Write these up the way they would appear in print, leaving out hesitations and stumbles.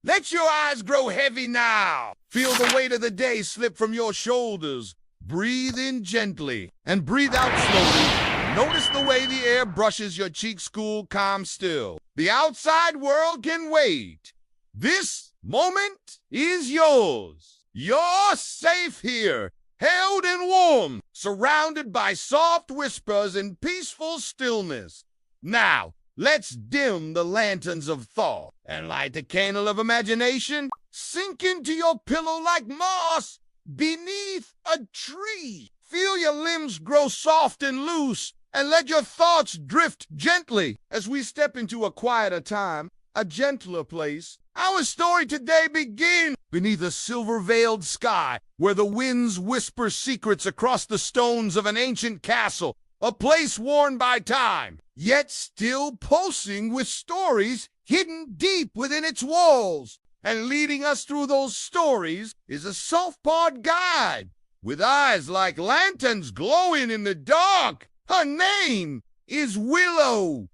Let your eyes grow heavy now. Feel the weight of the day slip from your shoulders. Breathe in gently and breathe out slowly. Notice the way the air brushes your cheeks, cool, calm, still. The outside world can wait. This moment is yours. You're safe here, held and warm, surrounded by soft whispers and peaceful stillness. Now, let's dim the lanterns of thought and light the candle of imagination. Sink into your pillow like moss beneath a tree. Feel your limbs grow soft and loose, and let your thoughts drift gently as we step into a quieter time, a gentler place. Our story today begins beneath a silver-veiled sky, where the winds whisper secrets across the stones of an ancient castle, a place worn by time, yet still pulsing with stories hidden deep within its walls. And leading us through those stories is a soft-pawed guide, with eyes like lanterns glowing in the dark. Her name is Willow.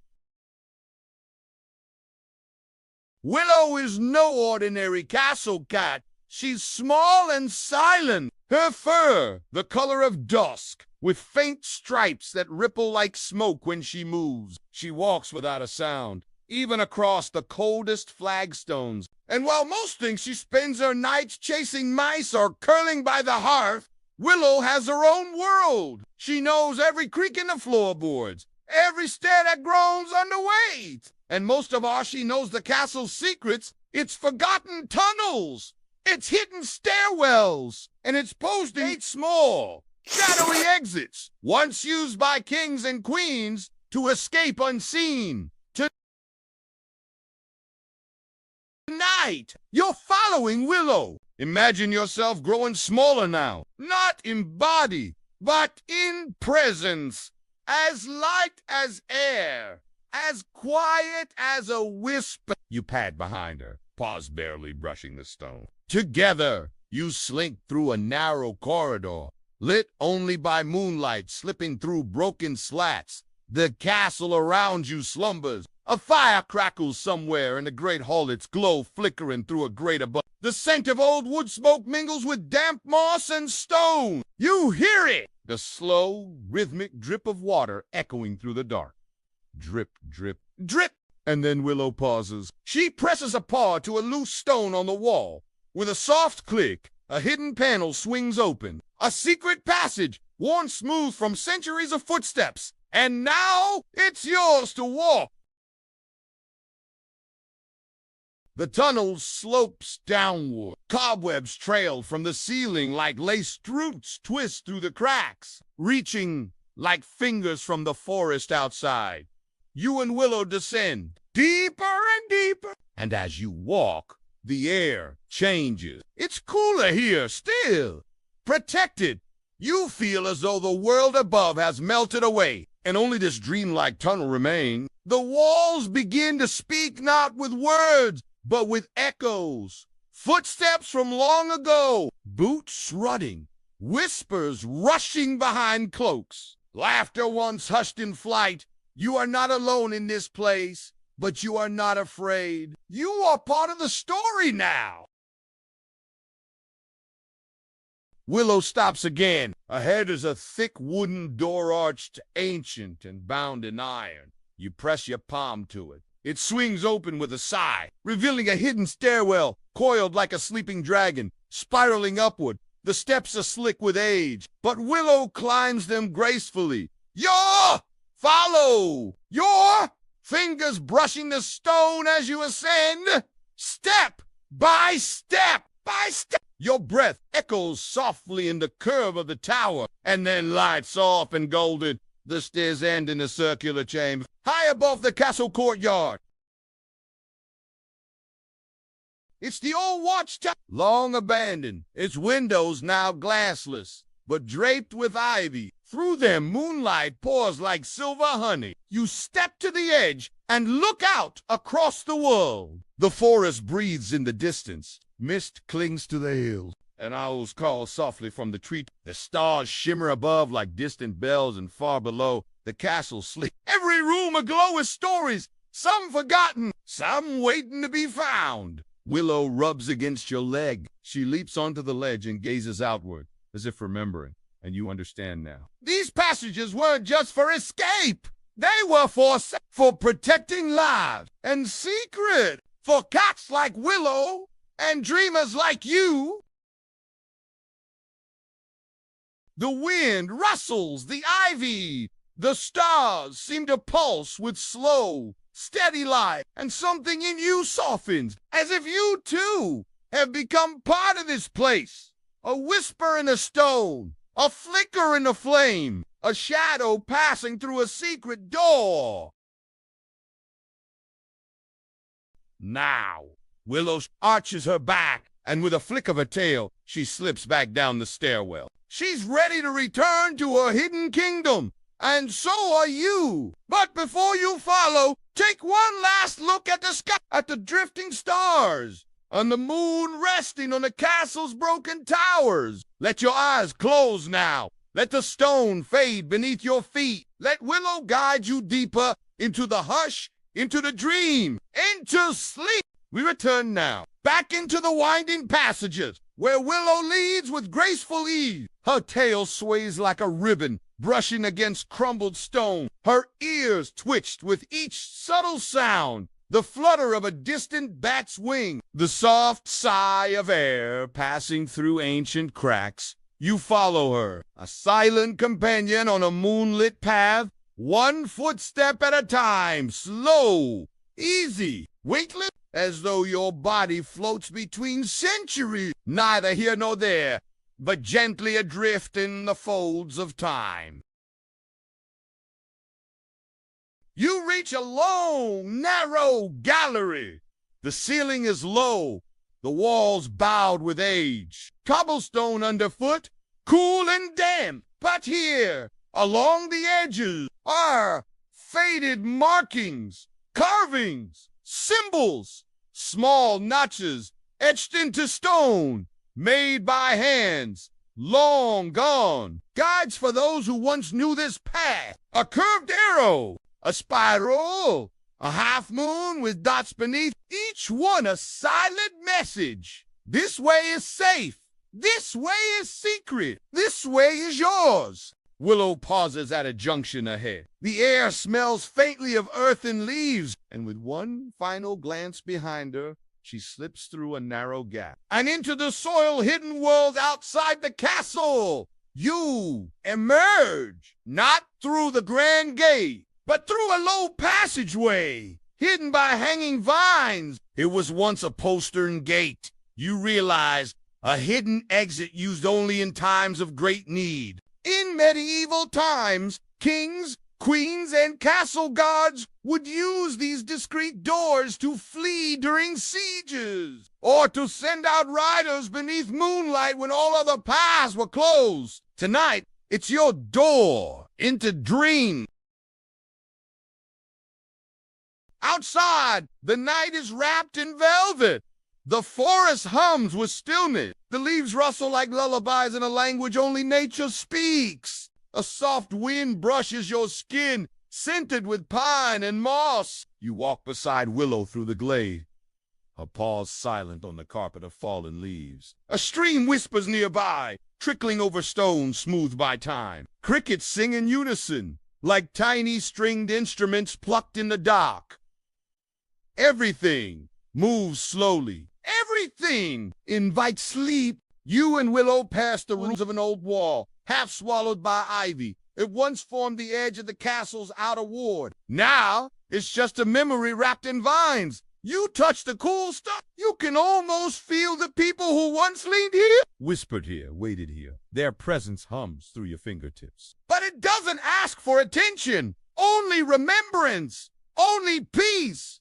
Willow is no ordinary castle cat. She's small and silent. Her fur, the color of dusk, with faint stripes that ripple like smoke when she moves. She walks without a sound, even across the coldest flagstones. And while most think she spends her nights chasing mice or curling by the hearth, Willow has her own world. She knows every creak in the floorboards, every stair that groans under weight. And most of all, she knows the castle's secrets, its forgotten tunnels, its hidden stairwells, and its post-eight small, shadowy exits, once used by kings and queens to escape unseen. Tonight, you're following Willow. Imagine yourself growing smaller now, not in body, but in presence, as light as air, as quiet as a whisper. You pad behind her, paws barely brushing the stone. Together, you slink through a narrow corridor, lit only by moonlight slipping through broken slats. The castle around you slumbers. A fire crackles somewhere in the great hall, its glow flickering through a grate above. The scent of old wood smoke mingles with damp moss and stone. You hear it! The slow, rhythmic drip of water echoing through the dark. Drip, drip, drip! And then Willow pauses. She presses a paw to a loose stone on the wall. With a soft click, a hidden panel swings open. A secret passage, worn smooth from centuries of footsteps. And now, it's yours to walk. The tunnel slopes downward. Cobwebs trail from the ceiling like laced roots twist through the cracks, reaching like fingers from the forest outside. You and Willow descend deeper and deeper. And as you walk, the air changes. It's cooler here still. Protected. You feel as though the world above has melted away, and only this dreamlike tunnel remains. The walls begin to speak not with words, but with echoes. Footsteps from long ago, boots rutting, whispers rushing behind cloaks. Laughter once hushed in flight. You are not alone in this place, but you are not afraid. You are part of the story now. Willow stops again. Ahead is a thick wooden door arched, ancient and bound in iron. You press your palm to it. It swings open with a sigh, revealing a hidden stairwell, coiled like a sleeping dragon, spiraling upward. The steps are slick with age, but Willow climbs them gracefully. Follow! Your fingers brushing the stone as you ascend, step by step by step. Your breath echoes softly in the curve of the tower, and then lights off and golden. The stairs end in a circular chamber, high above the castle courtyard. It's the old watchtower, long abandoned, its windows now glassless, but draped with ivy. Through them, moonlight pours like silver honey. You step to the edge and look out across the world. The forest breathes in the distance. Mist clings to the hills, and owls call softly from the tree. The stars shimmer above like distant bells, and far below, the castle sleeps. Every room aglow with stories, some forgotten, some waiting to be found. Willow rubs against your leg. She leaps onto the ledge and gazes outward, as if remembering, and you understand now. These passages weren't just for escape. They were for protecting lives and secret. For cats like Willow and dreamers like you. The wind rustles the ivy. The stars seem to pulse with slow, steady life, and something in you softens, as if you too have become part of this place. A whisper in a stone, a flicker in a flame, a shadow passing through a secret door. Now, Willow arches her back, and with a flick of her tail, she slips back down the stairwell. She's ready to return to her hidden kingdom, and so are you. But before you follow, take one last look at the sky, at the drifting stars, and the moon resting on the castle's broken towers. Let your eyes close now. Let the stone fade beneath your feet. Let Willow guide you deeper into the hush, into the dream, into sleep. We return now, back into the winding passages, where Willow leads with graceful ease. Her tail sways like a ribbon, brushing against crumbled stone. Her ears twitched with each subtle sound, the flutter of a distant bat's wing, the soft sigh of air passing through ancient cracks. You follow her, a silent companion on a moonlit path, one footstep at a time, slow, easy, weightless, as though your body floats between centuries, neither here nor there, but gently adrift in the folds of time. You reach a long, narrow gallery. The ceiling is low, the walls bowed with age, cobblestone underfoot, cool and damp. But here, along the edges, are faded markings, carvings, symbols, small notches etched into stone, made by hands long gone, guides for those who once knew this path. A curved arrow, a spiral, a half moon with dots beneath, each one a silent message. This way is safe. This way is secret. This way is yours. Willow pauses at a junction ahead. The air smells faintly of earth and leaves, and with one final glance behind her, she slips through a narrow gap and into the soil-hidden world outside the castle. You emerge, not through the grand gate, but through a low passageway, hidden by hanging vines. It was once a postern gate. You realize, a hidden exit used only in times of great need. In medieval times, kings, queens, and castle guards would use these discreet doors to flee during sieges, or to send out riders beneath moonlight when all other paths were closed. Tonight, it's your door into dreams. Outside, the night is wrapped in velvet. The forest hums with stillness. The leaves rustle like lullabies in a language only nature speaks. A soft wind brushes your skin, scented with pine and moss. You walk beside Willow through the glade, her paws silent on the carpet of fallen leaves. A stream whispers nearby, trickling over stones smoothed by time. Crickets sing in unison, like tiny stringed instruments plucked in the dark. Everything moves slowly. Everything invites sleep. You and Willow pass the ruins of an old wall, half swallowed by ivy. It once formed the edge of the castle's outer ward. Now, it's just a memory wrapped in vines. You touch the cool stuff. You can almost feel the people who once leaned here, whispered here, waited here. Their presence hums through your fingertips. But it doesn't ask for attention. Only remembrance. Only peace.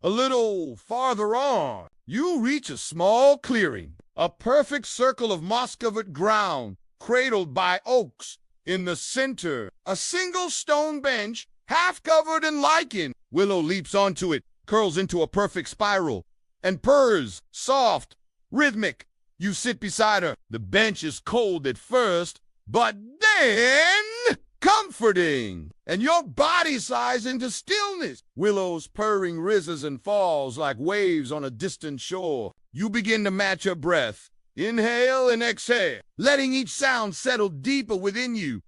A little farther on, you reach a small clearing, a perfect circle of moss-covered ground, cradled by oaks. In the center, a single stone bench, half covered in lichen. Willow leaps onto it, curls into a perfect spiral, and purrs, soft, rhythmic. You sit beside her. The bench is cold at first, but then comforting, and your body sighs into stillness. Willows purring rises and falls like waves on a distant shore. You begin to match her breath. Inhale and exhale, letting each sound settle deeper within you.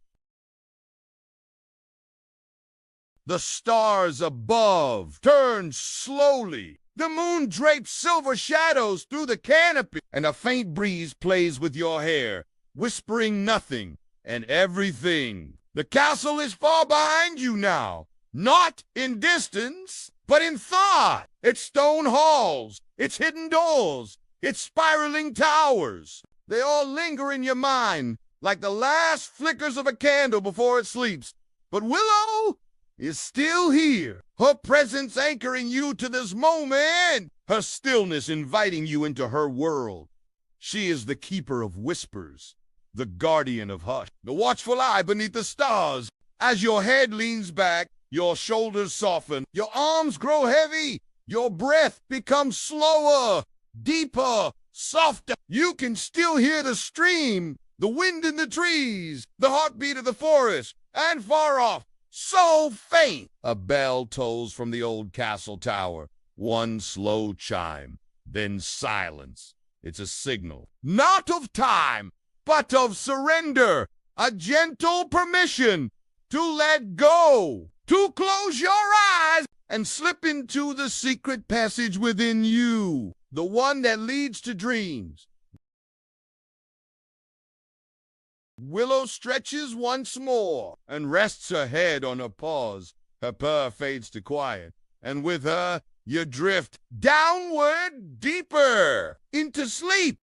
The stars above turn slowly. The moon drapes silver shadows through the canopy, and a faint breeze plays with your hair, whispering nothing and everything. The castle is far behind you now, not in distance, but in thought. Its stone halls, its hidden doors, its spiraling towers, they all linger in your mind like the last flickers of a candle before it sleeps. But Willow is still here, her presence anchoring you to this moment, her stillness inviting you into her world. She is the keeper of whispers, the guardian of hush, the watchful eye beneath the stars. As your head leans back, your shoulders soften, your arms grow heavy, your breath becomes slower, deeper, softer. You can still hear the stream, the wind in the trees, the heartbeat of the forest, and far off, so faint, a bell tolls from the old castle tower. One slow chime, then silence. It's a signal, not of time, but of surrender, a gentle permission to let go, to close your eyes and slip into the secret passage within you, the one that leads to dreams. Willow stretches once more and rests her head on her paws. Her purr fades to quiet, and with her, you drift downward deeper into sleep.